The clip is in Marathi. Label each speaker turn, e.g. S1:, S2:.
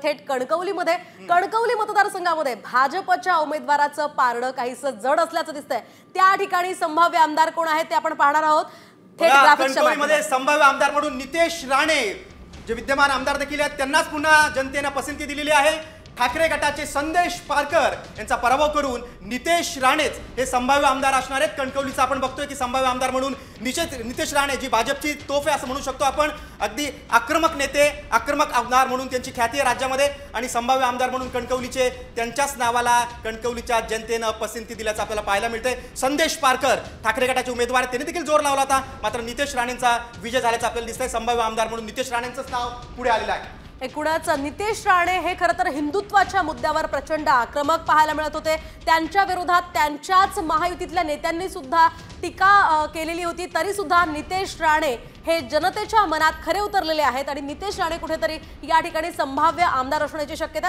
S1: थेट कणकवलीमध्ये कणकवली मतदारसंघामध्ये भाजपच्या उमेदवाराचं पारडं काहीसं जड असल्याचं दिसतंय। त्या ठिकाणी संभाव्य आमदार कोण आहेत ते आपण पाहणार आहोत। थेट ग्राफिक्सच्या
S2: कणकवलीमध्ये संभाव्य आमदार म्हणून नितेश राणे जे विद्यमान आमदार देखील आहेत त्यांनाच पुन्हा जनतेने पसंती दिलेली आहे। ठाकरे गटाचे संदेश पारकर यांचा पराभव करून नितेश राणेच हे संभाव्य आमदार असणार आहेत। कणकवलीचा आपण बघतोय की संभाव्य आमदार म्हणून नितेश राणे जी भाजपची तोफ आहे असं म्हणू शकतो आपण। अगदी आक्रमक नेते, आक्रमक आमदार म्हणून त्यांची ख्याती आहे राज्यामध्ये आणि संभाव्य आमदार म्हणून कणकवलीचे त्यांच्याच नावाला कणकवलीच्या जनतेने पसंती दिल्याचं आपल्याला पाहायला मिळतंय। संदेश पारकर ठाकरे गटाचे उमेदवार त्यांनी देखील जोर लावला होता, मात्र नितेश राणेंचा विजय झाल्याचं आपल्याला दिसतंय। संभाव्य आमदार म्हणून नितेश राणेंचंच नाव पुढे आलेलं आहे।
S1: एकूणच नितेश राणे हे खरं तर हिंदुत्वाच्या मुद्द्यावर प्रचंड आक्रमक पाहायला मिळत होते। त्यांच्या विरोधात त्यांच्याच महायुतीतल्या नेत्यांनी सुद्धा टीका केलेली होती, तरी सुद्धा नितेश राणे हे जनतेच्या मनात खरे उतरलेले आहेत आणि नितेश राणे कुठेतरी या ठिकाणी संभाव्य आमदार असण्याची शक्यता